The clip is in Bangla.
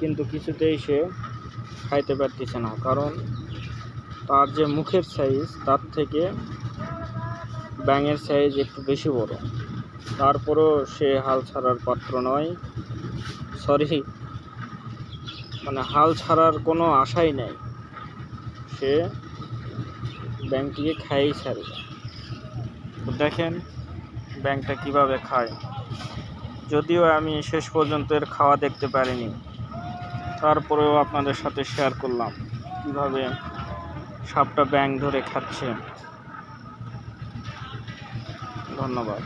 কিন্তু কিছুতেই সে খাইতে পারতেছে না, কারণ তার যে মুখের সাইজ তার থেকে ব্যাঙের সাইজ একটু বেশি বড়। তারপরেও সে হাল ছাড়ার পাত্র নয়। হাল ছাড়ার কোনো আশাই নেই, সে ব্যাঙটিকে খাইয়েই ছাড়বে। তো দেখেন ব্যাঙটা কিভাবে খায়। যদিও আমি শেষ পর্যন্ত এর খাওয়া দেখতে পারিনি, তারপরেও আপনাদের সাথে শেয়ার করলাম কিভাবে সাপটা ব্যাঙ ধরে খাচ্ছে। ধন্যবাদ।